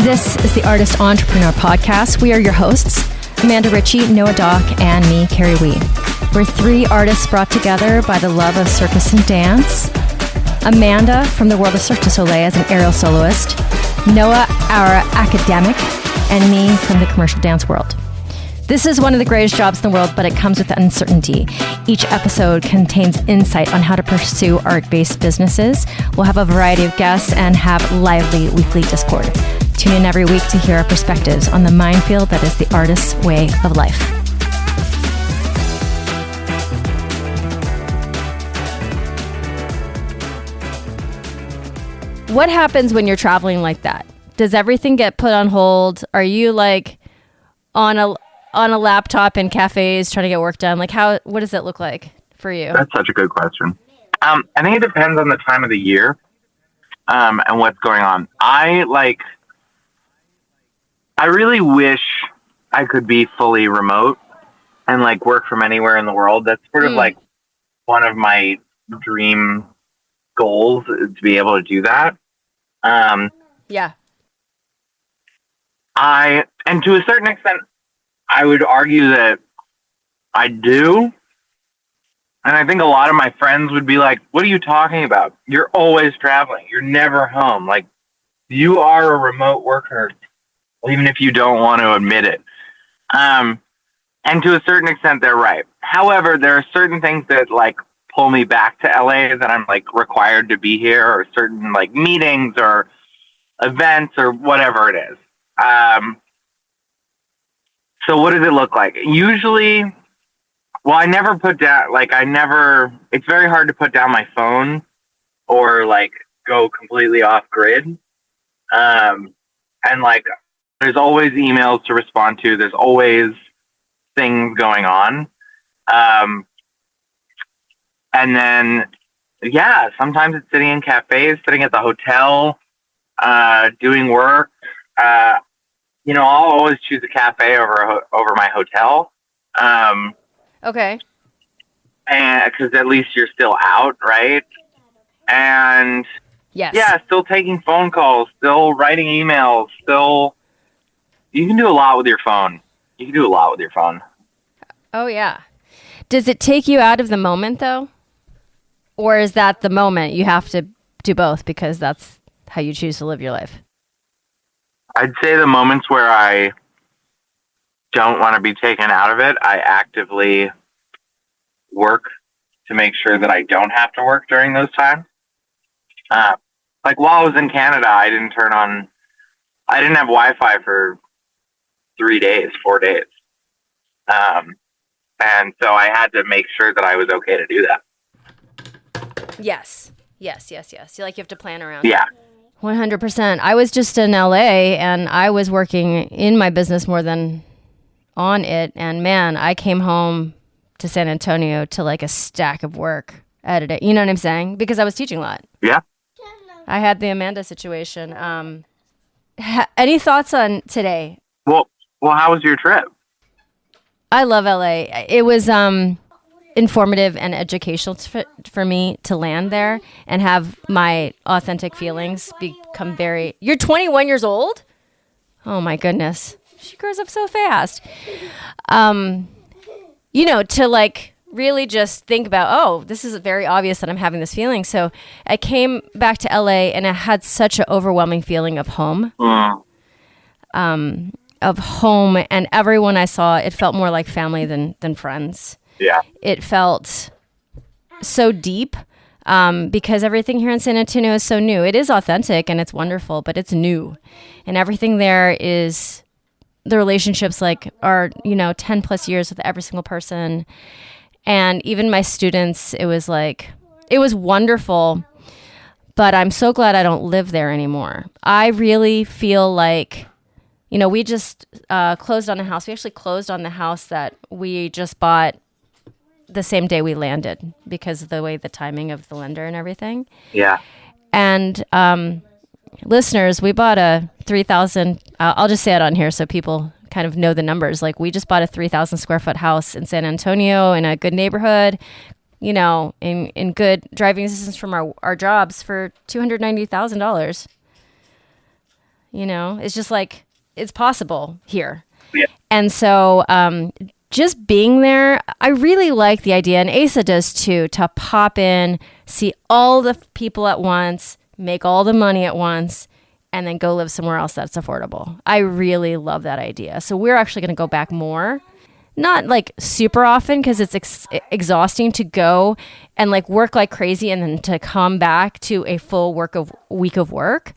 This is the Artist Entrepreneur Podcast. We are your hosts, Amanda Ritchie, Noah Dock, and me, Kerry Wee. We're three artists brought together by the love of circus and dance. Amanda from the world of Cirque du Soleil as an aerial soloist, Noah, our academic, and me from the commercial dance world. This is one of the greatest jobs in the world, but it comes with uncertainty. Each episode contains insight on how to pursue art-based businesses. We'll have a variety of guests and have lively weekly Discord. Tune in every week to hear our perspectives on the minefield that is the artist's way of life. What happens when you're traveling like that? Does everything get put on hold? Are you like on a laptop in cafes trying to get work done? Like what does it look like for you? That's such a good question. I think it depends on the time of the year and what's going on. I really wish I could be fully remote and like work from anywhere in the world. That's sort of like one of my dream goals, is to be able to do that. Yeah. And to a certain extent, I would argue that I do. And I think a lot of my friends would be like, what are you talking about? You're always traveling. You're never home. Like, you are a remote worker, even if you don't want to admit it. And to a certain extent, they're right. However, there are certain things that like pull me back to LA that I'm like required to be here, or certain like meetings or events or whatever it is. So what does it look like? Usually, well, it's very hard to put down my phone or like go completely off grid. And like, there's always emails to respond to. There's always things going on. And then, yeah, sometimes it's sitting in cafes, sitting at the hotel, doing work. I'll always choose a cafe over my hotel. Okay. And because at least you're still out, right? And yes. Yeah, still taking phone calls, still writing emails, you can do a lot with your phone. Oh, yeah. Does it take you out of the moment, though? Or is that the moment you have to do both because that's how you choose to live your life? I'd say the moments where I don't want to be taken out of it, I actively work to make sure that I don't have to work during those times. Like while I was in Canada, I didn't have Wi-Fi for 4 days. And so I had to make sure that I was okay to do that. Yes. You have to plan around. Yeah. 100%. I was just in LA and I was working in my business more than on it. And man, I came home to San Antonio to like a stack of work editing. You know what I'm saying? Because I was teaching a lot. Yeah. I had the Amanda situation. Any thoughts on today? Well, how was your trip? I love LA. It was informative and educational for me to land there and have my authentic feelings become very... You're 21 years old? Oh my goodness. She grows up so fast. To like really just think about, oh, this is very obvious that I'm having this feeling. So I came back to LA and I had such an overwhelming feeling of home. And everyone I saw, it felt more like family than friends. Yeah. It felt so deep because everything here in San Antonio is so new. It is authentic and it's wonderful, but it's new. And everything there is, the relationships are 10 plus years with every single person. And even my students, it was wonderful, but I'm so glad I don't live there anymore. I really feel like, we just closed on a house. We actually closed on the house that we just bought the same day we landed because of the timing of the lender and everything. Yeah. And listeners, we bought a 3,000, I'll just say it on here so people kind of know the numbers. Like we just bought a 3,000 square foot house in San Antonio in a good neighborhood, in good driving distance from our jobs for $290,000. It's just like, it's possible here. Yeah. And so just being there, I really like the idea, and Asa does too, to pop in, see all the people at once, make all the money at once, and then go live somewhere else that's affordable. I really love that idea. So we're actually going to go back more. Not like super often, because it's exhausting to go and like work like crazy and then to come back to a full week of work.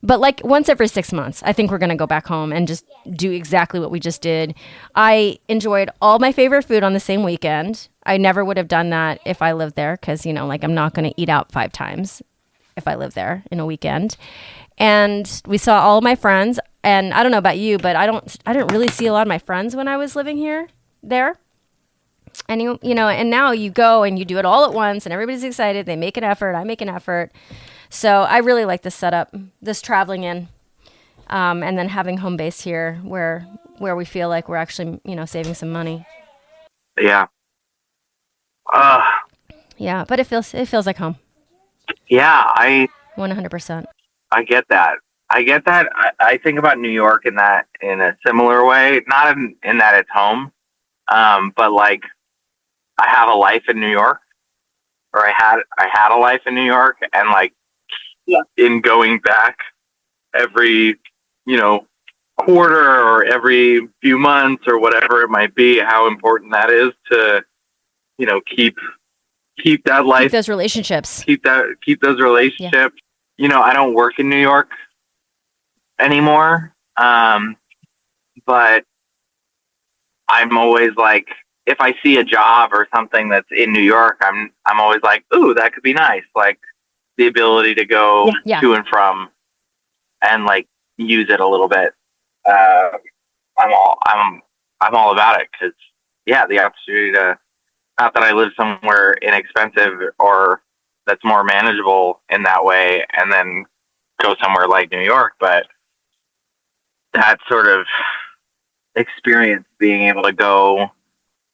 But like once every 6 months, I think we're going to go back home and just do exactly what we just did. I enjoyed all my favorite food on the same weekend. I never would have done that if I lived there, because, like I'm not going to eat out 5 times if I live there in a weekend. And we saw all of my friends. And I don't know about you, but I didn't really see a lot of my friends when I was living there. And and now you go and you do it all at once, and everybody's excited. They make an effort. I make an effort. So I really like this setup, this traveling in, and then having home base here, where we feel like we're actually saving some money. Yeah. Yeah, but it feels like home. Yeah, 100%. I get that. I think about New York in a similar way, not in that it's home, but like I have a life in New York, or I had a life in New York, and like in going back every quarter or every few months or whatever it might be, how important that is to keep that life, keep those relationships, keep those relationships. Yeah. I don't work in New York anymore. But I'm always like, if I see a job or something that's in New York, I'm always like, ooh, that could be nice. Like the ability to go to and from and like use it a little bit. I'm all about it, because the opportunity to, not that I live somewhere inexpensive or that's more manageable in that way, and then go somewhere like New York, but that sort of experience, being able to go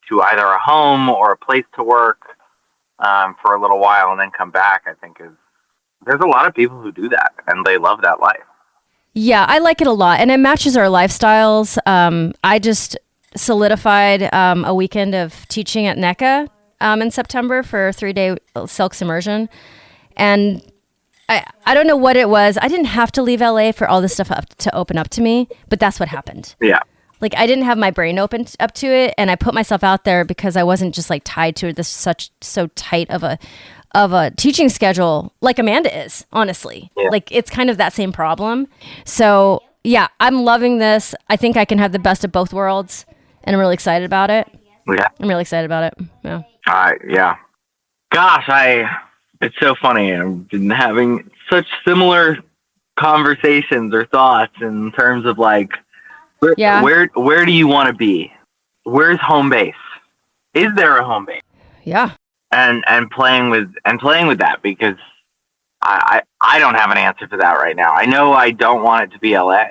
to either a home or a place to work for a little while and then come back, I think there's a lot of people who do that and they love that life. Yeah, I like it a lot, and it matches our lifestyles. I just solidified a weekend of teaching at NECA in September for a 3-day silk immersion, and I don't know what it was. I didn't have to leave LA for all this stuff to open up to me, but that's what happened. Yeah. Like I didn't have my brain open up to it, and I put myself out there because I wasn't just like tied to this so tight of a teaching schedule like Amanda is, honestly. Yeah. Like it's kind of that same problem. So yeah, I'm loving this. I think I can have the best of both worlds, and I'm really excited about it. Yeah. I'm really excited about it. Yeah. Yeah. Gosh, it's so funny. I've been having such similar conversations or thoughts in terms of like, where do you want to be? Where's home base? Is there a home base? Yeah. And playing with that, because I don't have an answer to that right now. I know I don't want it to be LA.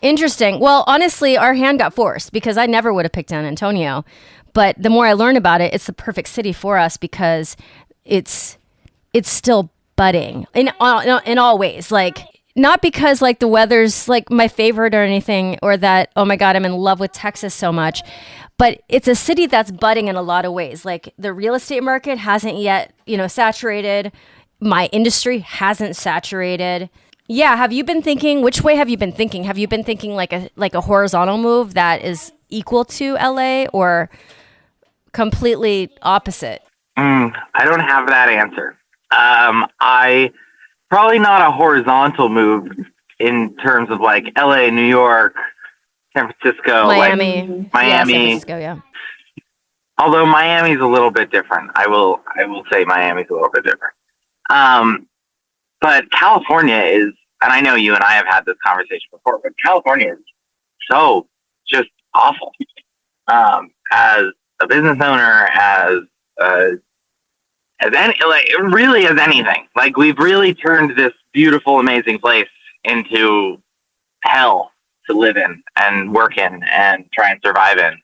Interesting. Well, honestly, our hand got forced because I never would have picked San Antonio. But the more I learn about it, it's the perfect city for us because it's still budding in all ways. Like, not because like the weather's like my favorite or anything, or that, oh my God, I'm in love with Texas so much, but it's a city that's budding in a lot of ways. Like the real estate market hasn't yet, saturated. My industry hasn't saturated. Yeah. Have you been thinking, which way have you been thinking? Have you been thinking like a horizontal move that is equal to LA, or completely opposite? I don't have that answer. I probably not a horizontal move in terms of like LA, New York, San Francisco, Miami. Yeah, San Francisco, yeah. Although Miami's a little bit different. I will say Miami's a little bit different. But California is, and I know you and I have had this conversation before, but California is so just awful. As a business owner, as anything. Like, we've really turned this beautiful, amazing place into hell to live in and work in and try and survive in.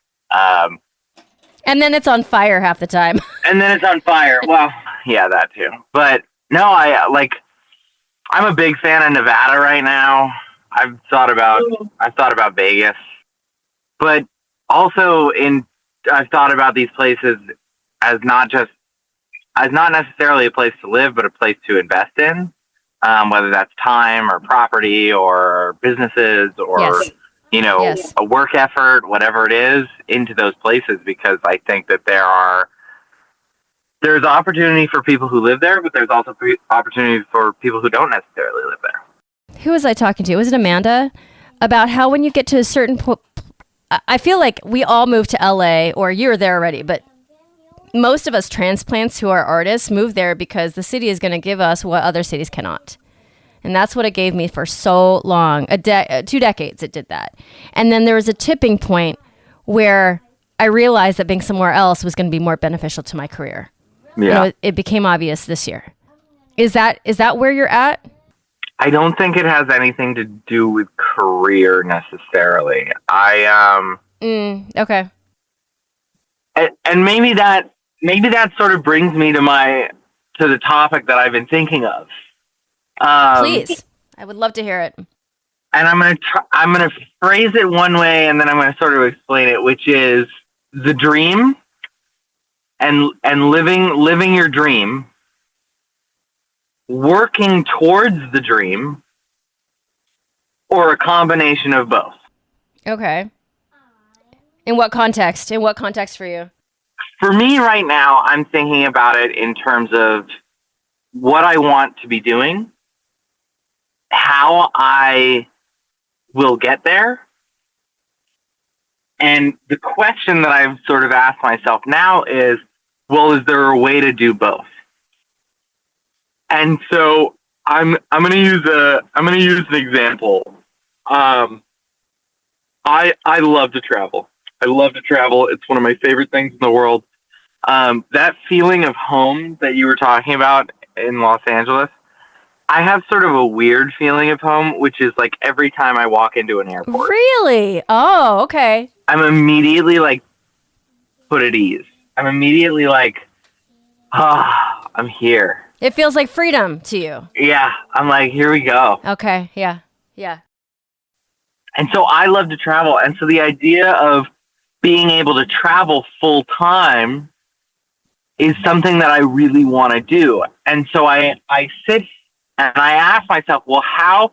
And then it's on fire half the time. Well, yeah, that too. But no, I'm a big fan of Nevada right now. I've thought about Vegas, but also I've thought about these places as not necessarily a place to live, but a place to invest in, whether that's time or property or businesses or, Yes. Yes. a work effort, whatever it is, into those places, because I think that there's opportunity for people who live there, but there's also opportunity for people who don't necessarily live there. Who was I talking to? Was it Amanda? About how when you get to a certain point, I feel like we all moved to LA, or you're there already, but most of us transplants who are artists move there because the city is going to give us what other cities cannot. And that's what it gave me for so long. 2 decades it did that. And then there was a tipping point where I realized that being somewhere else was going to be more beneficial to my career. Yeah. It became obvious this year. Is that where you're at? I don't think it has anything to do with career necessarily. Okay. And maybe that sort of brings me to the topic that I've been thinking of. Please, I would love to hear it. And I'm gonna phrase it one way, and then I'm gonna sort of explain it, which is the dream and living your dream, working towards the dream, or a combination of both. Okay. In what context? In what context for you? For me right now, I'm thinking about it in terms of what I want to be doing, how I will get there. And the question that I've sort of asked myself now is, well, is there a way to do both? And so I'm going to use an example. I love to travel. I love to travel. It's one of my favorite things in the world. That feeling of home that you were talking about in Los Angeles, I have sort of a weird feeling of home, which is like every time I walk into an airport. Really? Oh, okay. I'm immediately like put at ease. I'm immediately like, I'm here. It feels like freedom to you. Yeah. I'm like, here we go. Okay. Yeah. Yeah. And so I love to travel. And so the idea of being able to travel full time is something that I really want to do. And so I sit and I ask myself, well, how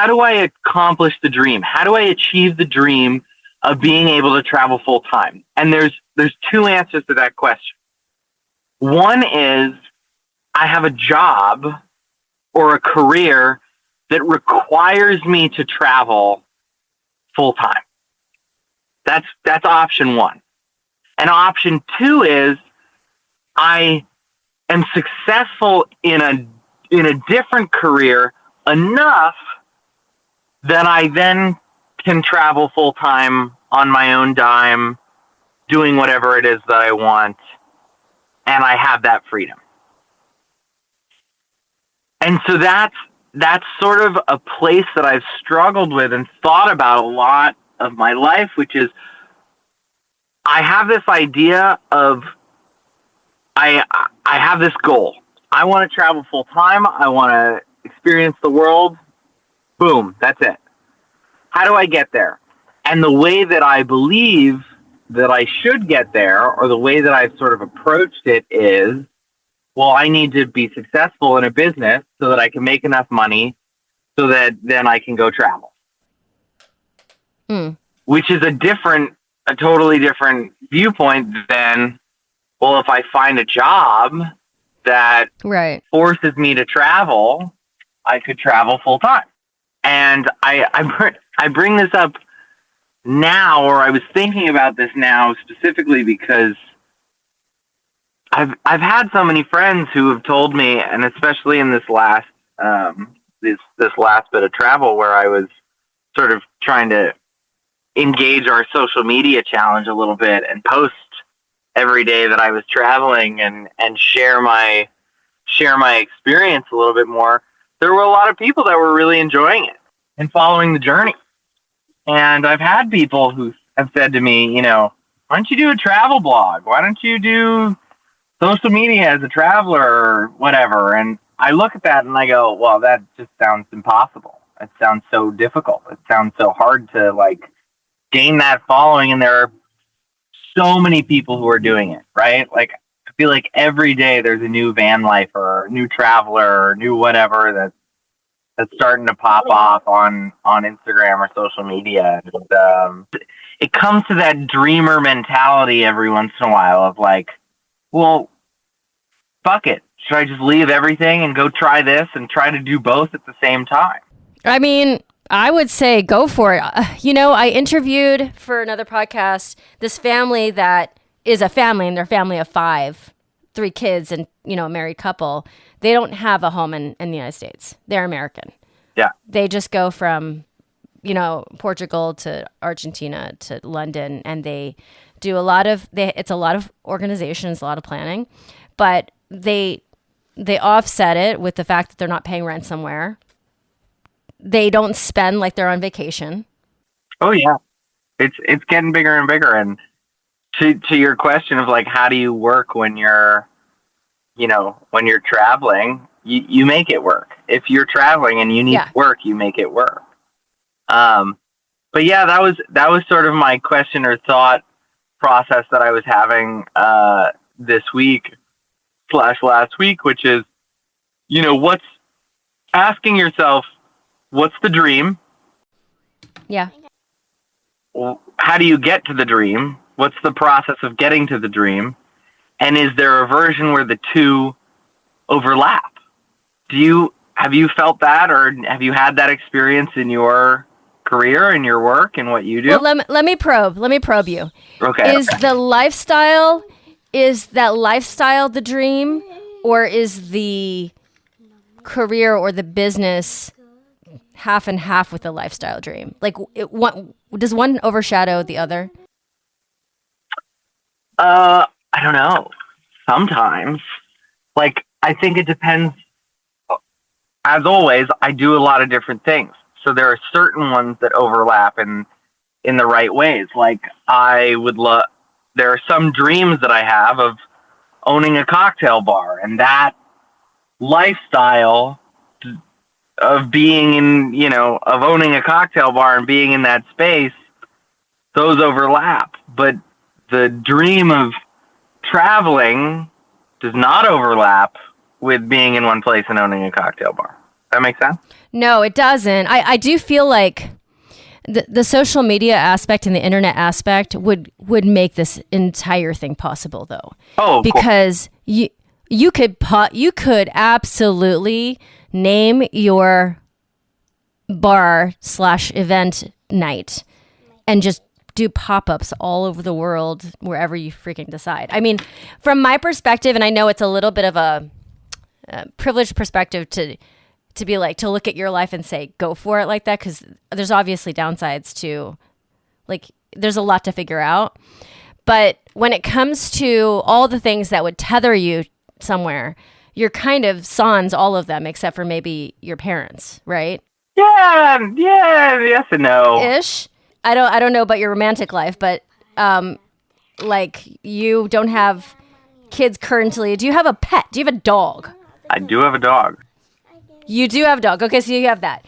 do I accomplish the dream? How do I achieve the dream of being able to travel full time? And there's two answers to that question. One is I have a job or a career that requires me to travel full time. That's option one. And option two is I am successful in a different career enough that I then can travel full time on my own dime, doing whatever it is that I want, and I have that freedom. And so that's sort of a place that I've struggled with and thought about a lot of my life, which is I have this idea of I have this goal. I want to travel full time. I want to experience the world. Boom, that's it. How do I get there? And the way that I believe that I should get there, or the way that I've sort of approached it is, well, I need to be successful in a business so that I can make enough money so that then I can go travel. Which is a totally different viewpoint than, well, if I find a job that forces me to travel, I could travel full time. And I bring this up now, or I was thinking about this now specifically because I've had so many friends who have told me, and especially in this last this last bit of travel where I was sort of trying to engage our social media challenge a little bit and post every day that I was traveling and share my experience a little bit more. There were a lot of people that were really enjoying it and following the journey. And I've had people who have said to me, why don't you do a travel blog? Why don't you do social media as a traveler or whatever? And I look at that and I go, well, that just sounds impossible. It sounds so difficult. It sounds so hard to like gain that following, and there are so many people who are doing it, right? Like I feel like every day there's a new van lifer, or new traveler, or new whatever that's starting to pop off on Instagram or social media. And, it comes to that dreamer mentality every once in a while of like, well, fuck it. Should I just leave everything and go try this and try to do both at the same time? I mean, I would say go for it. I interviewed for another podcast this family that is a family, and they're a family of 5, 3 kids, and, a married couple. They don't have a home in the United States. They're American. Yeah. They just go from, Portugal to Argentina to London, and they do it's a lot of organizations, a lot of planning, but they offset it with the fact that they're not paying rent somewhere. They don't spend like they're on vacation. Oh yeah. It's getting bigger and bigger. And to your question of like, how do you work when you're traveling, you make it work. If you're traveling and you need work, you make it work. But yeah, that was sort of my question or thought process that I was having, this week / last week, which is, what's asking yourself, what's the dream? Yeah. How do you get to the dream? What's the process of getting to the dream? And is there a version where the two overlap? Have you felt that, or have you had that experience in your career, in your work, and what you do? Well, let me probe you. Okay. Is that lifestyle the dream, or is the career or the business half and half with the lifestyle dream? Like, does one overshadow the other? I don't know. Sometimes. Like, I think it depends. As always, I do a lot of different things. So there are certain ones that overlap in the right ways. Like, there are some dreams that I have of owning a cocktail bar, and that lifestyle of being in, of owning a cocktail bar and being in that space, those overlap. But the dream of traveling does not overlap with being in one place and owning a cocktail bar. That make sense? No, it doesn't. I do feel like the social media aspect and the internet aspect would make this entire thing possible, though. Oh, because cool. you could absolutely name your bar / event night and just do pop-ups all over the world, wherever you freaking decide. I mean, from my perspective, and I know it's a little bit of a privileged perspective to be like, to look at your life and say, go for it like that. 'Cause there's obviously downsides to, like, there's a lot to figure out. But when it comes to all the things that would tether you somewhere, you're kind of sans all of them, except for maybe your parents, right? Yeah, yes and no. Ish. I don't know about your romantic life, but like, you don't have kids currently. Do you have a pet? Do you have a dog? I do have a dog. You do have a dog. Okay, so you have that.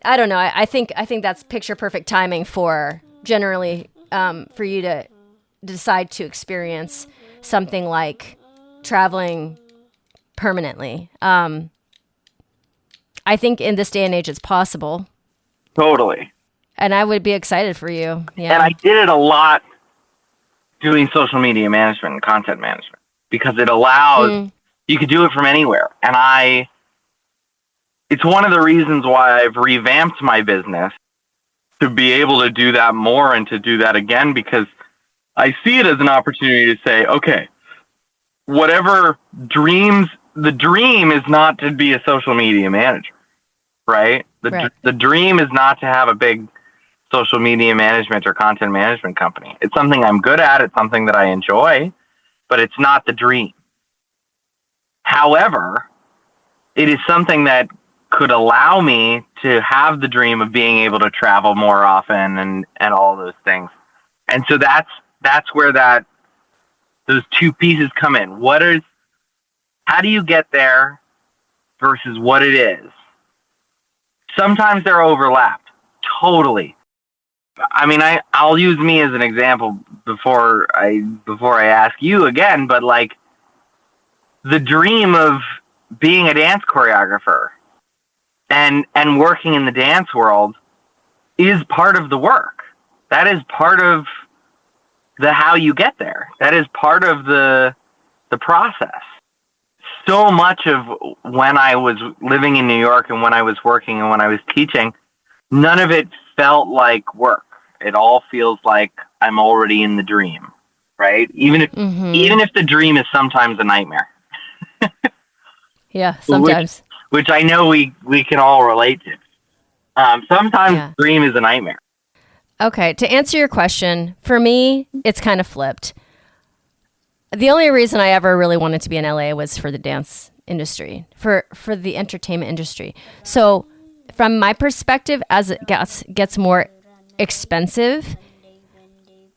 I don't know. I think that's picture perfect timing for generally for you to decide to experience something like traveling permanently. I think in this day and age it's possible. Totally. And I would be excited for you. Yeah. And I did it a lot doing social media management and content management, because it allows you could do it from anywhere. And it's one of the reasons why I've revamped my business, to be able to do that more and to do that again, because I see it as an opportunity to say, okay, whatever the dream is not to be a social media manager, right? The dream is not to have a big social media management or content management company. It's something I'm good at. It's something that I enjoy, but it's not the dream. However, it is something that could allow me to have the dream of being able to travel more often and all those things. And so that's where those two pieces come in. How do you get there versus what it is? sometimes they're overlapped. Totally. I mean, I'll use me as an example before I ask you again, but like the dream of being a dance choreographer and working in the dance world is part of the work. That is part of the how you get there. That is part of the process. So much of when I was living in New York and when I was working and when I was teaching, none of it felt like work. It all feels like I'm already in the dream, right? Even if the dream is sometimes a nightmare. Yeah, sometimes. Which I know we can all relate to. Sometimes the dream is a nightmare. Okay, to answer your question, for me, it's kind of flipped. The only reason I ever really wanted to be in LA was for the dance industry, for the entertainment industry. So from my perspective, as it gets more expensive,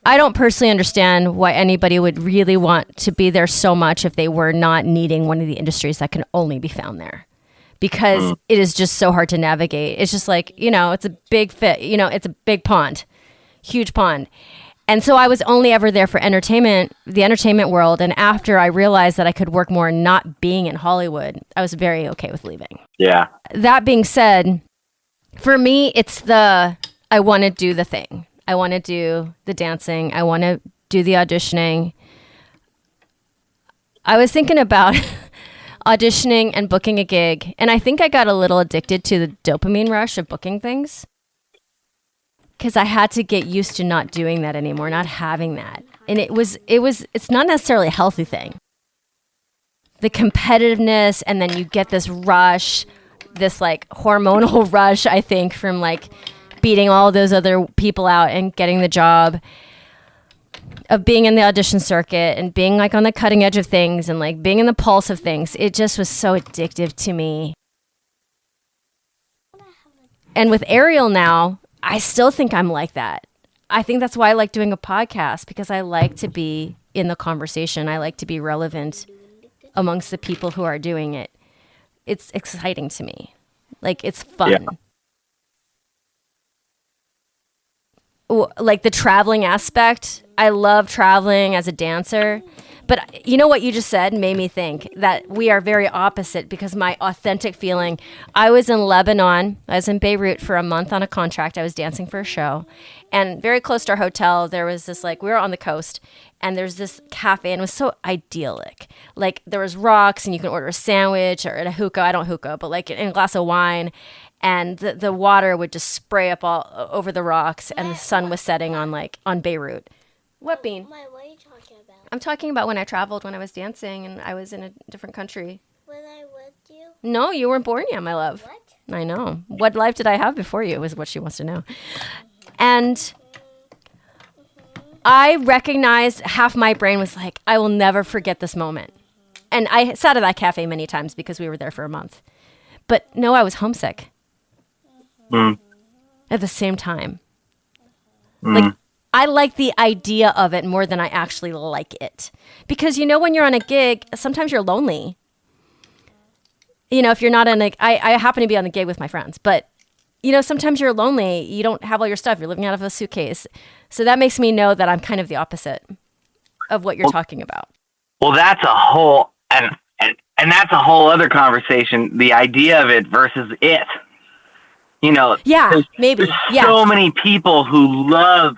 I don't personally understand why anybody would really want to be there so much if they were not needing one of the industries that can only be found there. Because it is just so hard to navigate. It's just like, it's a big it's a big pond, huge pond. And so I was only ever there for entertainment, the entertainment world. And after I realized that I could work more not being in Hollywood, I was very okay with leaving. Yeah. That being said, for me, it's I want to do the thing. I want to do the dancing. I want to do the auditioning. I was thinking about auditioning and booking a gig. And I think I got a little addicted to the dopamine rush of booking things. Because I had to get used to not doing that anymore, not having that. And it's not necessarily a healthy thing. The competitiveness, and then you get this rush, this like hormonal rush, I think, from like beating all those other people out and getting the job, of being in the audition circuit and being like on the cutting edge of things and like being in the pulse of things. It just was so addictive to me. And with Ariel now, I still think I'm like that. I think that's why I like doing a podcast, because I like to be in the conversation. I like to be relevant amongst the people who are doing it. It's exciting to me. Like, it's fun. Yeah. Like the traveling aspect. I love traveling as a dancer. But you know what you just said made me think that we are very opposite, because my authentic feeling, I was in Lebanon. I was in Beirut for a month on a contract. I was dancing for a show. And very close to our hotel, there was this, like, we were on the coast, and there's this cafe, and it was so idyllic. Like, there was rocks, and you can order a sandwich or a hookah. I don't hookah, but like in a glass of wine. And the water would just spray up all over the rocks, and the sun was setting on Beirut. What, Bean? What are you talking about? I'm talking about when I traveled, when I was dancing, and I was in a different country. When I with you? No, you weren't born yet, my love. What? I know. What life did I have before you is what she wants to know. And I recognized, half my brain was like, I will never forget this moment. And I sat at that cafe many times because we were there for a month. But no, I was homesick. At the same time. Like, I like the idea of it more than I actually like it. Because, when you're on a gig, sometimes you're lonely. If you're not I happen to be on the gig with my friends, but, sometimes you're lonely. You don't have all your stuff. You're living out of a suitcase. So that makes me know that I'm kind of the opposite of what you're talking about. Well, that's a whole, and that's a whole other conversation, the idea of it versus it. Yeah, maybe. There's so many people who love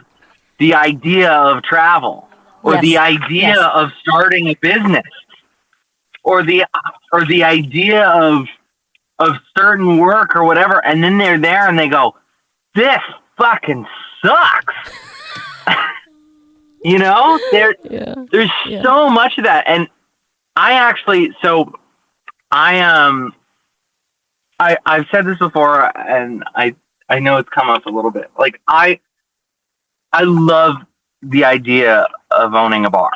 the idea of travel, or the idea of starting a business, or the idea of certain work or whatever, and then they're there and they go, "This fucking sucks." There's so much of that, and I've said this before, and I know it's come up a little bit. Like, I love the idea of owning a bar,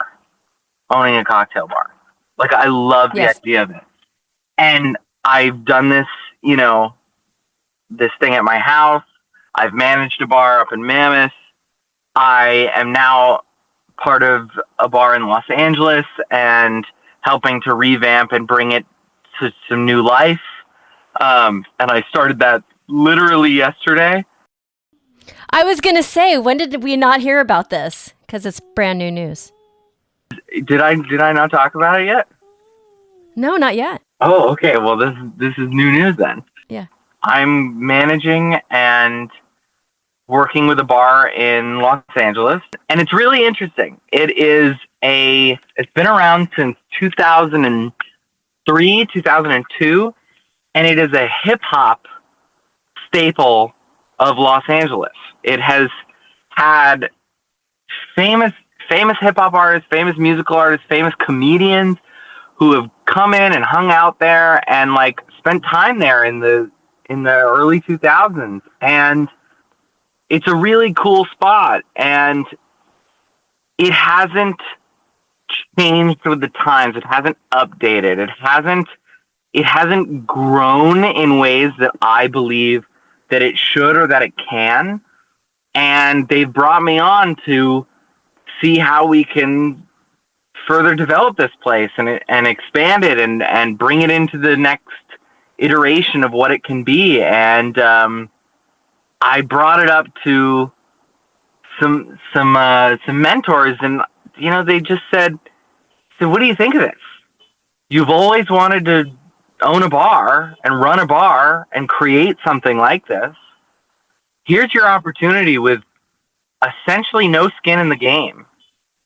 owning a cocktail bar. Like, I love the idea of it. And I've done this, this thing at my house. I've managed a bar up in Mammoth. I am now part of a bar in Los Angeles and helping to revamp and bring it to some new life. And I started that literally yesterday. I was going to say, when did we not hear about this? Because it's brand new news. Did I not talk about it yet? No, not yet. Oh, okay. Well, this is new news then. Yeah. I'm managing and working with a bar in Los Angeles, and it's really interesting. It's been around since 2003, 2002, and it is a hip hop staple of Los Angeles. It has had famous hip hop artists, famous musical artists, famous comedians who have come in and hung out there and like spent time there in the early 2000s, and it's a really cool spot, and it hasn't changed with the times. It hasn't updated. It hasn't grown in ways that I believe that it should or that it can. And they've brought me on to see how we can further develop this place and expand it and bring it into the next iteration of what it can be. And I brought it up to some mentors, and they just said, "So what do you think of this? You've always wanted to own a bar and run a bar and create something like this. Here's your opportunity with essentially no skin in the game,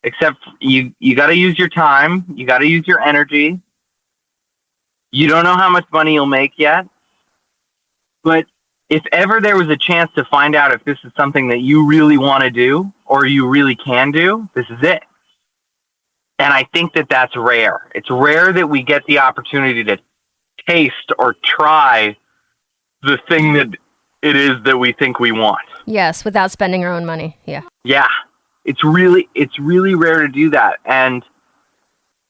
except you got to use your time, you got to use your energy. You don't know how much money you'll make yet, but if ever there was a chance to find out if this is something that you really want to do or you really can do, this is it." And I think that that's rare. It's rare that we get the opportunity to taste or try the thing that it is that we think we want. Yes, without spending our own money. Yeah. Yeah. It's really rare to do that. And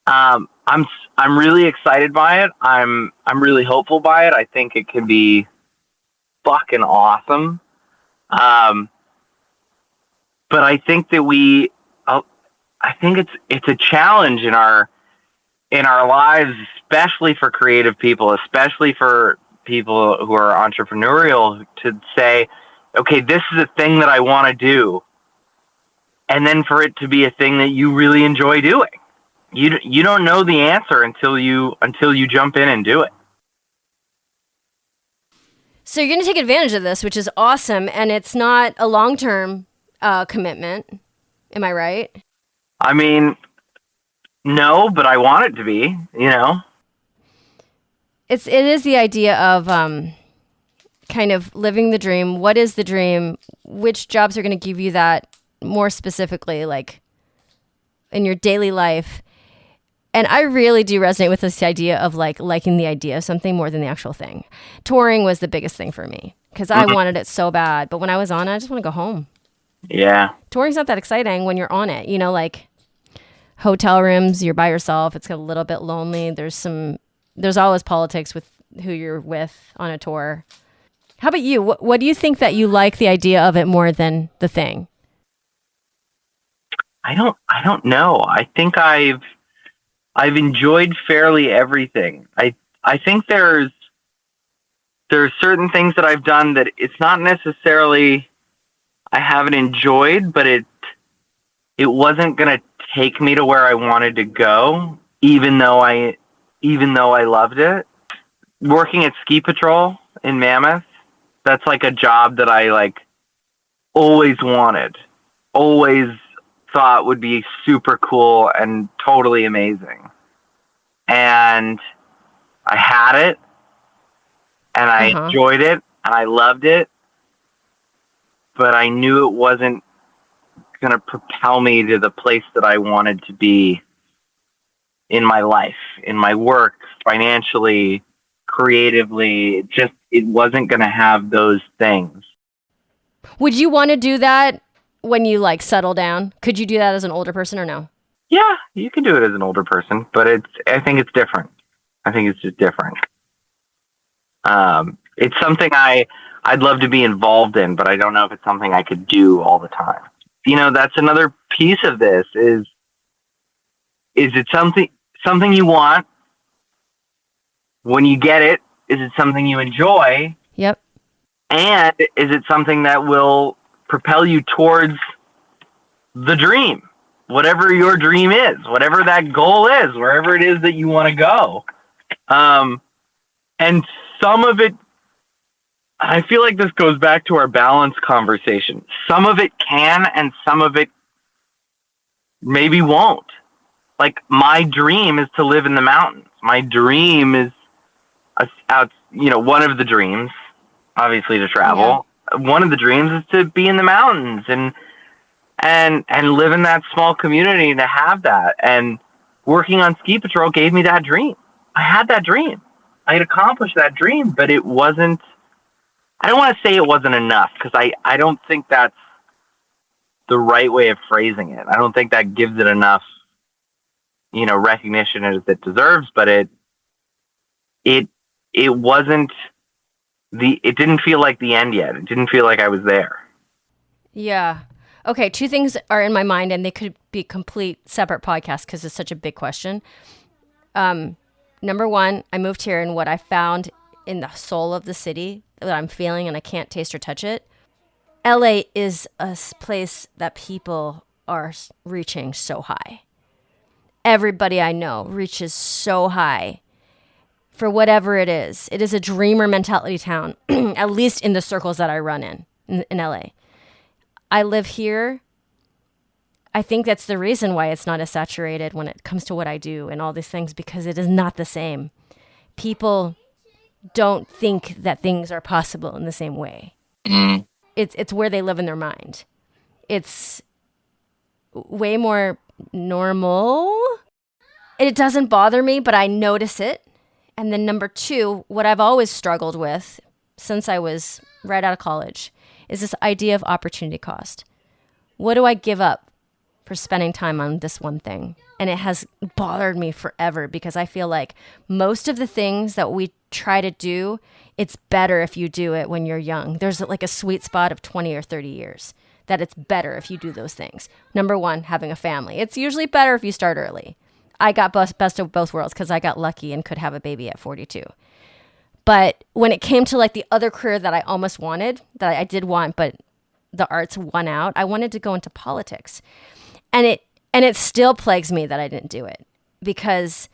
I'm really excited by it. I'm really hopeful by it. I think it can be fucking awesome. But I think that I think it's a challenge in our lives, especially for creative people, especially for people who are entrepreneurial, to say, okay, this is a thing that I want to do. And then for it to be a thing that you really enjoy doing. You don't know the answer until you jump in and do it. So you're going to take advantage of this, which is awesome. And it's not a long-term commitment. Am I right? I mean, no, but I want it to be, It is the idea of kind of living the dream. What is the dream? Which jobs are going to give you that more specifically, like in your daily life? And I really do resonate with this idea of liking the idea of something more than the actual thing. Touring was the biggest thing for me because I wanted it so bad. But when I was on it, I just want to go home. Yeah. Touring's not that exciting when you're on it. Like hotel rooms, you're by yourself. It's a little bit lonely. There's always politics with who you're with on a tour. How about you? What do you think that you like the idea of it more than the thing? I don't know. I think I've enjoyed fairly everything. I think there's certain things that I've done that it's not necessarily I haven't enjoyed, but it wasn't going to take me to where I wanted to go, even though I loved it. Working at Ski Patrol in Mammoth, that's like a job that I always wanted, always thought would be super cool and totally amazing. And I had it, and I enjoyed it, and I loved it, but I knew it wasn't going to propel me to the place that I wanted to be in my life, in my work, financially, creatively. It wasn't going to have those things. Would you want to do that when you settle down? Could you do that as an older person or no? Yeah, you can do it as an older person, but I think it's different. I think it's just different. It's something I'd love to be involved in, but I don't know if it's something I could do all the time. That's another piece of this is it something you want? When you get it, is it something you enjoy? Yep. And is it something that will propel you towards the dream? Whatever your dream is, whatever that goal is, wherever it is that you want to go. And some of it, I feel like this goes back to our balance conversation. Some of it can and some of it maybe won't. Like, my dream is to live in the mountains. My dream is one of the dreams, obviously, to travel. Yeah. One of the dreams is to be in the mountains and live in that small community and to have that. And working on Ski Patrol gave me that dream. I had that dream. I had accomplished that dream, but it wasn't, I don't want to say it wasn't enough, because I don't think that's the right way of phrasing it. I don't think that gives it enough, recognition as it deserves, but it wasn't it didn't feel like the end yet. It didn't feel like I was there. Yeah. Okay, two things are in my mind, and they could be complete separate podcasts because it's such a big question. Number one, I moved here, and what I found in the soul of the city that I'm feeling, and I can't taste or touch it. LA is a place that people are reaching so high. Everybody I know reaches so high for whatever it is. It is a dreamer mentality town, at least in the circles that I run in LA. I live here. I think that's the reason why it's not as saturated when it comes to what I do and all these things, because it is not the same. People don't think that things are possible in the same way. Mm. It's where they live in their mind. It's way more normal. It doesn't bother me, but I notice it. And then number two, what I've always struggled with since I was right out of college is this idea of opportunity cost. What do I give up for spending time on this one thing? And it has bothered me forever, because I feel like most of the things that we try to do, it's better if you do it when you're young. There's like a sweet spot of 20 or 30 years that it's better if you do those things. Number one, having a family. It's usually better if you start early. I got best of both worlds because I got lucky and could have a baby at 42. But when it came to like the other career that I almost wanted, that I did want, but the arts won out, I wanted to go into politics. And it still plagues me that I didn't do it, because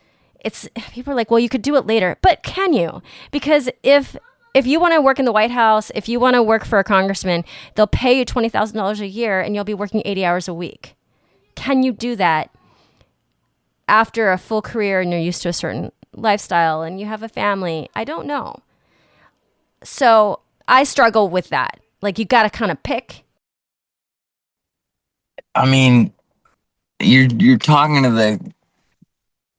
people are like, well, you could do it later. But can you? Because if you want to work in the White House, if you want to work for a congressman, they'll pay you $20,000 a year and you'll be working 80 hours a week. Can you do that after a full career and you're used to a certain lifestyle and you have a family? I don't know. So I struggle with that. Like, you got to kind of pick. I mean, you're talking to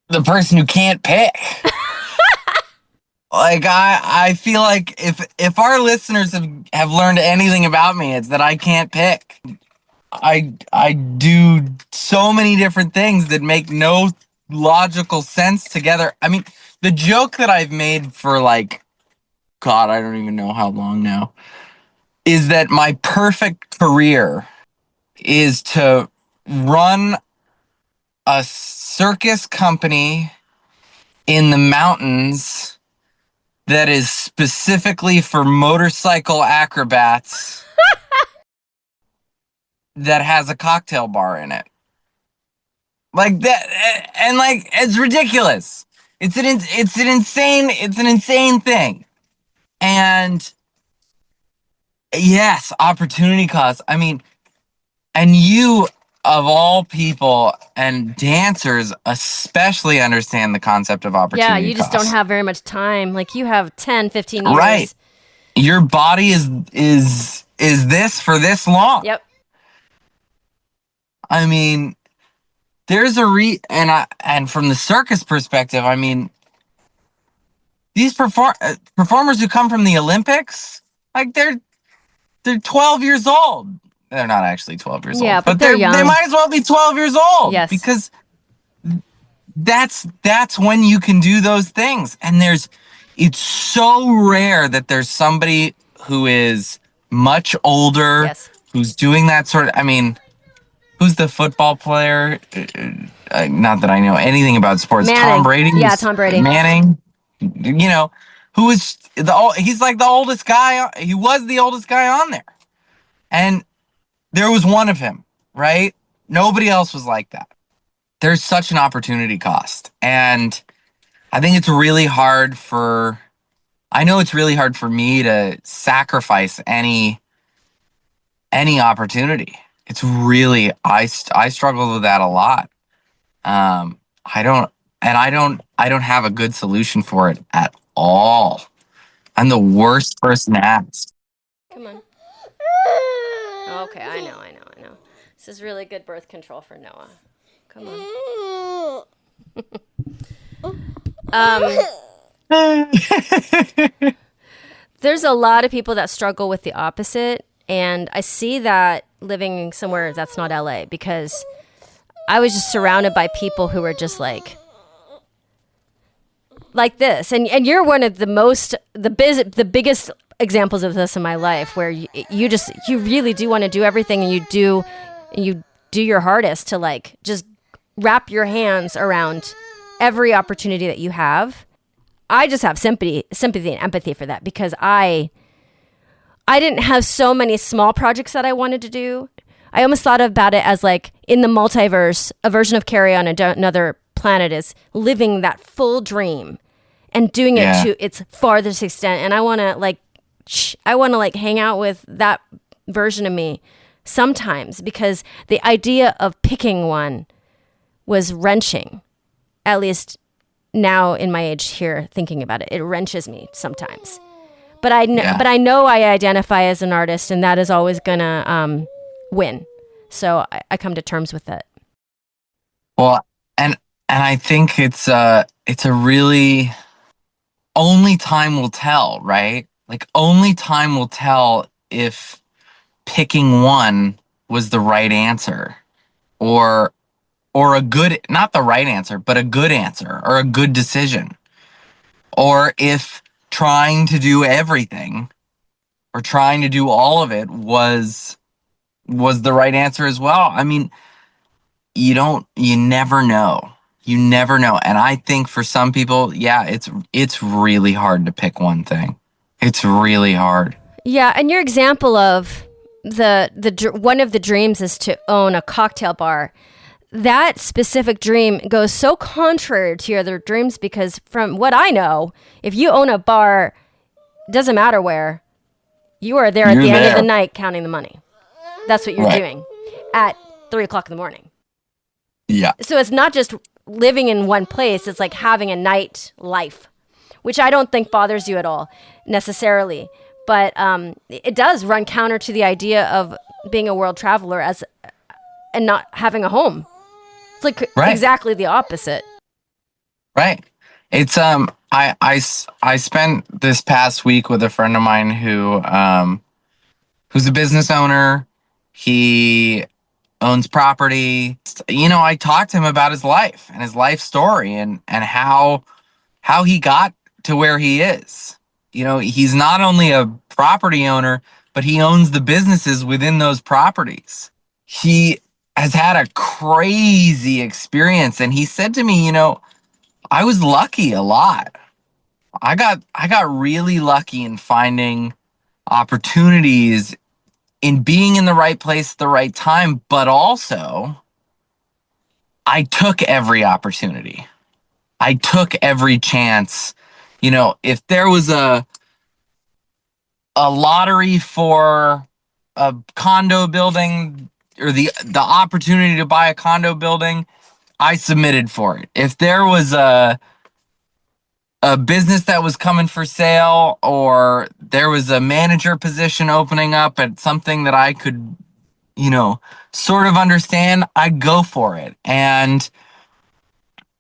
the person who can't pick. Like, I feel like if our listeners have learned anything about me, it's that I can't pick. I do so many different things that make no logical sense together. I mean, the joke that I've made for like, God, I don't even know how long now, is that my perfect career is to run a circus company in the mountains that is specifically for motorcycle acrobats that has a cocktail bar in it. Like that, and like, it's ridiculous. It's an insane thing. And yes, opportunity cost. I mean, and you, of all people, and dancers especially, understand the concept of opportunity cost. Yeah, you just don't have very much time. Like, you have 10, 15 years. Right. Your body is this for this long. Yep. I mean, there's and from the circus perspective, I mean, these performers who come from the Olympics, like, they're 12 years old. They're not actually 12 years old, but they're young. They might as well be 12 years old. Yes. Because that's when you can do those things. And it's so rare that there's somebody who is much older, yes, who's doing that sort of, I mean, who's the football player? Not that I know anything about sports. Manning. Tom Brady? Yeah, Tom Brady. Manning. You know, he's like the oldest guy. He was the oldest guy on there. And there was one of him, right? Nobody else was like that. There's such an opportunity cost. And I think it's really hard I know it's really hard for me to sacrifice any opportunity. It's really, I struggle with that a lot. I don't have a good solution for it at all. I'm the worst person to ask. Come on. Okay, I know. This is really good birth control for Noah. Come on. There's a lot of people that struggle with the opposite, and I see that living somewhere that's not LA, because I was just surrounded by people who were just like this, and you're one of the biggest examples of this in my life, where you really do want to do everything, and you do your hardest to like just wrap your hands around every opportunity that you have. I just have sympathy and empathy for that, because I didn't have so many small projects that I wanted to do. I almost thought about it as like in the multiverse, a version of Kerry on another planet is living that full dream and doing it to its farthest extent. And I want to like hang out with that version of me sometimes, because the idea of picking one was wrenching, at least now in my age here thinking about it. It wrenches me sometimes. But I know I identify as an artist, and that is always gonna win. So I come to terms with it. Well, and I think it's a really, only time will tell, right? Like only time will tell if picking one was the right answer, or a good, not the right answer, but a good answer or a good decision, or if trying to do everything or trying to do all of it was the right answer as well. I mean, you never know. You never know. And I think for some people, it's really hard to pick one thing. It's really hard. Yeah, and your example of the one of the dreams is to own a cocktail bar. That specific dream goes so contrary to your other dreams, because from what I know, if you own a bar, doesn't matter where, you are there at the end of the night counting the money. That's what you're doing at 3:00 in the morning. Yeah. So it's not just living in one place, it's like having a night life, which I don't think bothers you at all necessarily. But it does run counter to the idea of being a world traveler and not having a home. It's like exactly the opposite. Right. It's I spent this past week with a friend of mine who's a business owner. He owns property. I talked to him about his life and his life story and how he got to where he is. He's not only a property owner, but he owns the businesses within those properties. He has had a crazy experience, and he said to me, I was lucky a lot. I got really lucky in finding opportunities, in being in the right place at the right time, but also I took every opportunity. I took every chance. If there was a lottery for a condo building, or the opportunity to buy a condo building, I submitted for it. If there was a business that was coming for sale, or there was a manager position opening up at something that I could, sort of understand, I'd go for it. And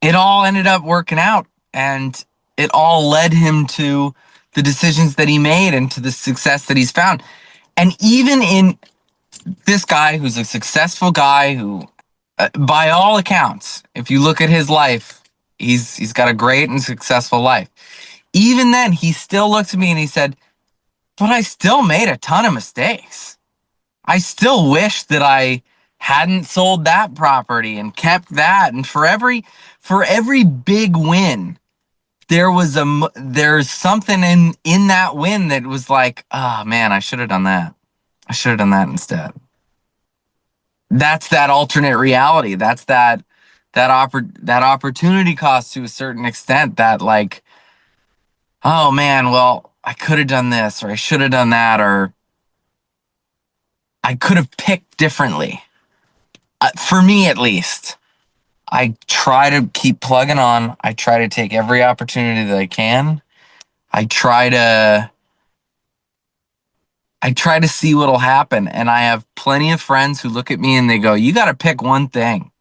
it all ended up working out, and it all led him to the decisions that he made and to the success that he's found. And even in this guy, who's a successful guy, who, by all accounts, if you look at his life, he's got a great and successful life. Even then, he still looked at me and he said, but I still made a ton of mistakes. I still wish that I hadn't sold that property and kept that. And for every big win, there's something in that win that was like, oh man, I should have done that. I should have done that instead. That's that alternate reality. That's that opportunity cost to a certain extent, that like, oh man, well, I could have done this, or I should have done that, or I could have picked differently. For me, at least, I try to keep plugging on. I try to take every opportunity that I can. I try to see what'll happen. And I have plenty of friends who look at me and they go, you got to pick one thing.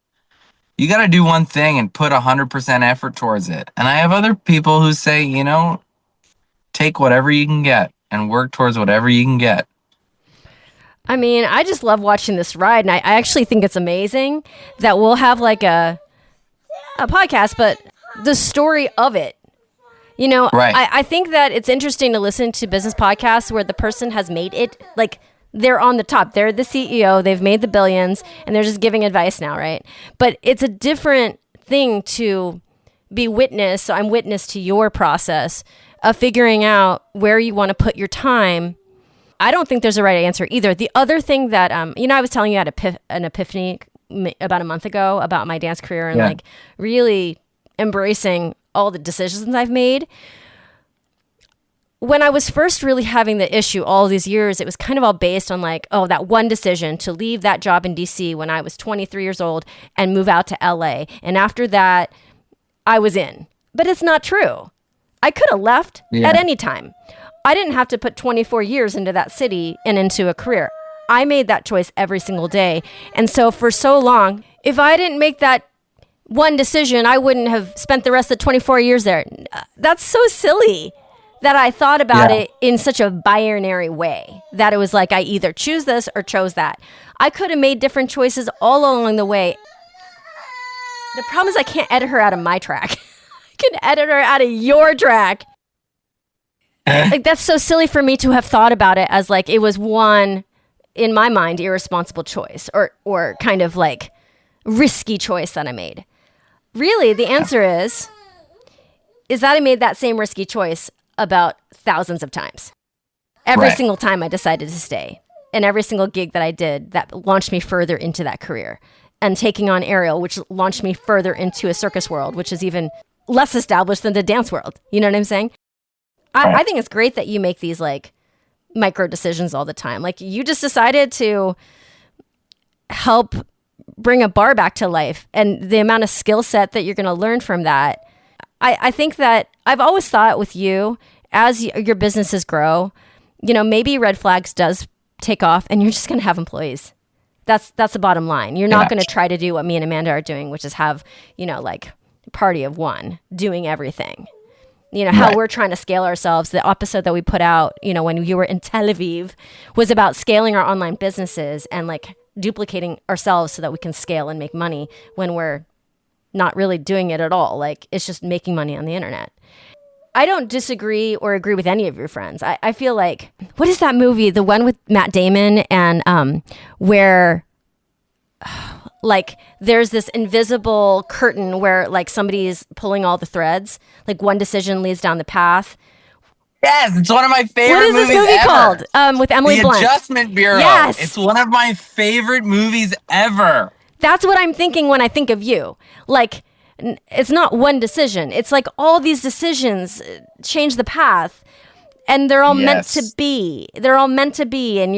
You got to do one thing and put 100% effort towards it. And I have other people who say, take whatever you can get and work towards whatever you can get. I mean, I just love watching this ride, and I actually think it's amazing that we'll have like a podcast, but the story of it. Right. I think that it's interesting to listen to business podcasts where the person has made it, like they're on the top. They're the CEO, they've made the billions, and they're just giving advice now, right? But it's a different thing to be witness. So I'm witness to your process of figuring out where you want to put your time. I don't think there's a right answer either. The other thing that, I was telling you I had an epiphany about a month ago about my dance career and like really embracing all the decisions I've made. When I was first really having the issue all these years, it was kind of all based on like, oh, that one decision to leave that job in DC when I was 23 years old and move out to LA. And after that, I was in. But it's not true. I could have left at any time. I didn't have to put 24 years into that city and into a career. I made that choice every single day. And so for so long, if I didn't make that one decision, I wouldn't have spent the rest of the 24 years there. That's so silly that I thought about it in such a binary way, that it was like I either choose this or chose that. I could have made different choices all along the way. The problem is I can't edit her out of my track. I can edit her out of your track. Like, that's so silly for me to have thought about it as like it was one, in my mind, irresponsible choice or kind of like risky choice that I made. Really, the answer is that I made that same risky choice about thousands of times. Every single time I decided to stay, and every single gig that I did that launched me further into that career, and taking on Ariel, which launched me further into a circus world, which is even less established than the dance world. You know what I'm saying? I think it's great that you make these like micro decisions all the time. Like, you just decided to help bring a bar back to life, and the amount of skill set that you're going to learn from that. I think that I've always thought with you, as your businesses grow, maybe Red Flags does take off and you're just going to have employees. That's the bottom line. You're not going to try to do what me and Amanda are doing, which is have, like party of one doing everything. How we're trying to scale ourselves. The episode that we put out, when you were in Tel Aviv, was about scaling our online businesses and like duplicating ourselves so that we can scale and make money when we're not really doing it at all. Like, it's just making money on the internet. I don't disagree or agree with any of your friends. I feel like, what is that movie? The one with Matt Damon and where like there's this invisible curtain where like somebody's pulling all the threads. Like, one decision leads down the path. Yes, it's one of my favorite movies. What is this movie ever. called? With Emily Blunt. The Adjustment Bureau. Yes. It's one of my favorite movies ever. That's what I'm thinking when I think of you. Like, it's not one decision. It's like all these decisions change the path, and they're all meant to be. They're all meant to be, and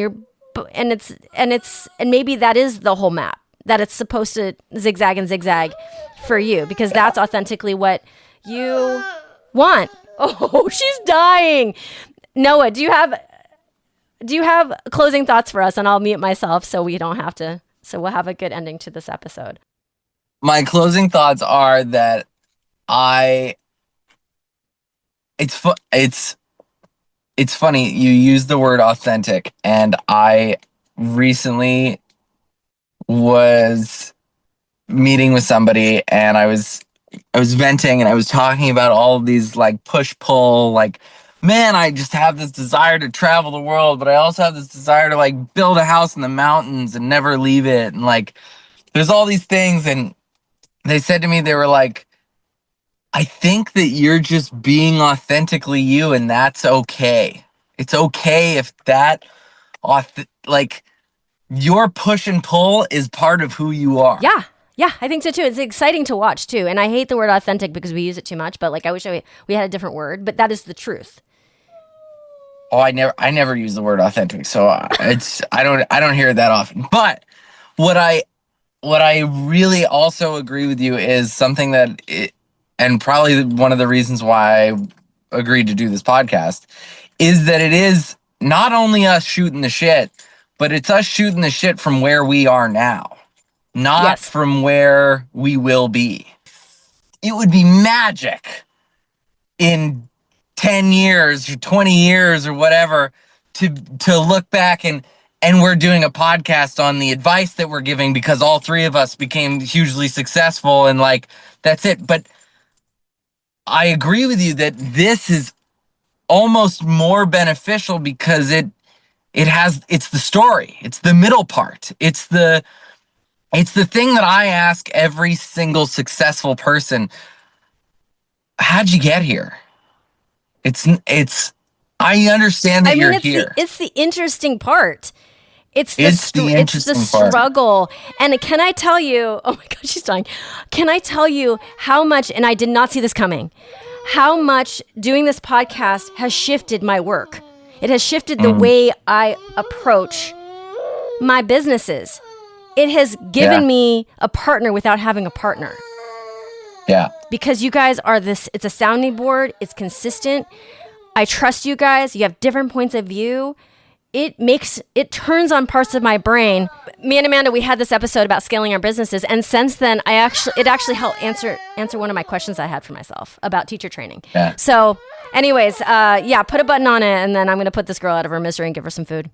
maybe that is the whole map, that it's supposed to zigzag and zigzag for you, because that's authentically what you want. Oh, she's dying. Noah, do you have closing thoughts for us? And I'll mute myself so we don't have to. So we'll have a good ending to this episode. My closing thoughts are that it's funny you use the word authentic, and I recently was meeting with somebody and I was venting and I was talking about all of these like push pull, like, man, I just have this desire to travel the world, but I also have this desire to like build a house in the mountains and never leave it. And like, there's all these things. And they said to me, they were like, I think that you're just being authentically you, and that's okay. It's okay if that, like, your push and pull is part of who you are. Yeah. Yeah, I think so too. It's exciting to watch too. And I hate the word authentic because we use it too much, but like I wish we had a different word, but that is the truth. Oh, I never use the word authentic, so I don't hear it that often. But what I really also agree with you is something and probably one of the reasons why I agreed to do this podcast is that it is not only us shooting the shit, but it's us shooting the shit from where we are now, not Yes. from where we will be. It would be magic in 10 years or 20 years or whatever to look back and we're doing a podcast on the advice that we're giving because all three of us became hugely successful and like that's it. But I agree with you that this is almost more beneficial because it's the story, it's the middle part, it's the thing that I ask every single successful person: how'd you get here? I understand that you're here. It's the interesting part. It's the interesting part. struggle. And can I tell you, oh my God, she's dying. Can I tell you how much, and I did not see this coming, how much doing this podcast has shifted my work. It has shifted the way I approach my businesses. It has given me a partner without having a partner. Yeah. Because you guys are it's a sounding board. It's consistent. I trust you guys. You have different points of view. It turns on parts of my brain. Me and Amanda, we had this episode about scaling our businesses. And since then, it actually helped answer one of my questions I had for myself about teacher training. Yeah. So anyways, put a button on it. And then I'm going to put this girl out of her misery and give her some food.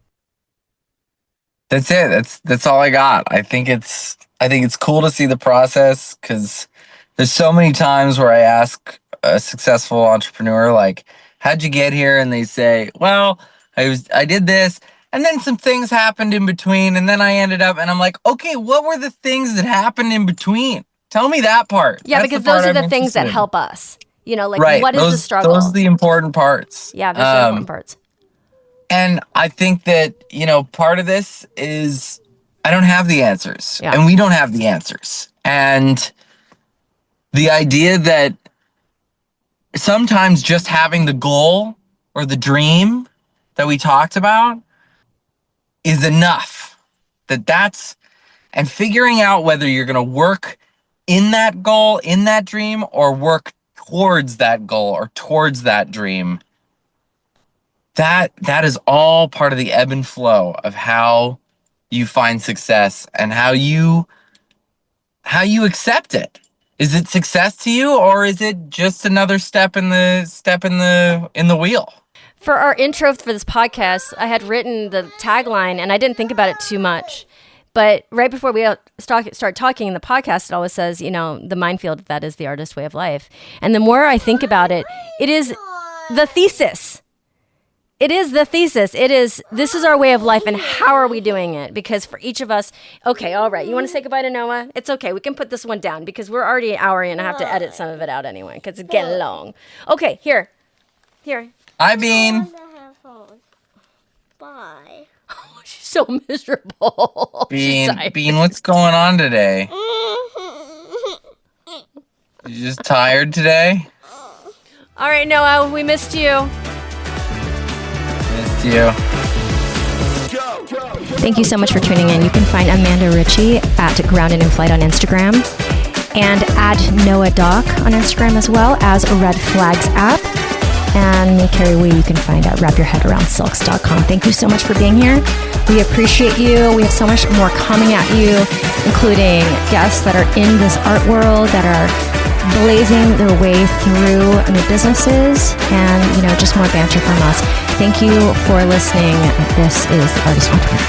That's it. That's all I got. I think it's cool to see the process because there's so many times where I ask a successful entrepreneur, like, how'd you get here? And they say, well, I did this, and then some things happened in between, and then I ended up, and I'm like, okay, what were the things that happened in between? Tell me that part. Yeah, That's because the part those are I'm the things that interested in. help us. Like, right. what is the struggle? Those are the important parts. Yeah, those are the important parts. And I think that, part of this is I don't have the answers, and we don't have the answers. And the idea that sometimes just having the goal or the dream that we talked about is enough. And figuring out whether you're going to work in that goal, in that dream, or work towards that goal or towards that dream, that is all part of the ebb and flow of how you find success and how you accept it. Is it success to you, or is it just another step in the wheel? For our intro for this podcast, I had written the tagline, and I didn't think about it too much. But right before we start talking in the podcast, it always says, the minefield, that is the artist's way of life. And the more I think about it, it is the thesis. It is the thesis. This is our way of life, and how are we doing it? Because for each of us, okay, all right, you want to say goodbye to Noah? It's okay. We can put this one down because we're already an hour in, and I have to edit some of it out anyway because it's getting long. Okay, here. Hi, Bean. Bye. She's so miserable. Bean, what's going on today? You just tired today? All right, Noah, we missed you. Missed you. Thank you so much for tuning in. You can find Amanda Ritchie at Grounded in Flight on Instagram and add Noah Doc on Instagram as well as Red Flags app. And me, Kerry Wee, you can find at wrapyourheadaroundsilks.com. Thank you so much for being here. We appreciate you. We have so much more coming at you, including guests that are in this art world that are blazing their way through new businesses and, just more banter from us. Thank you for listening. This is The Artist Entrepreneur.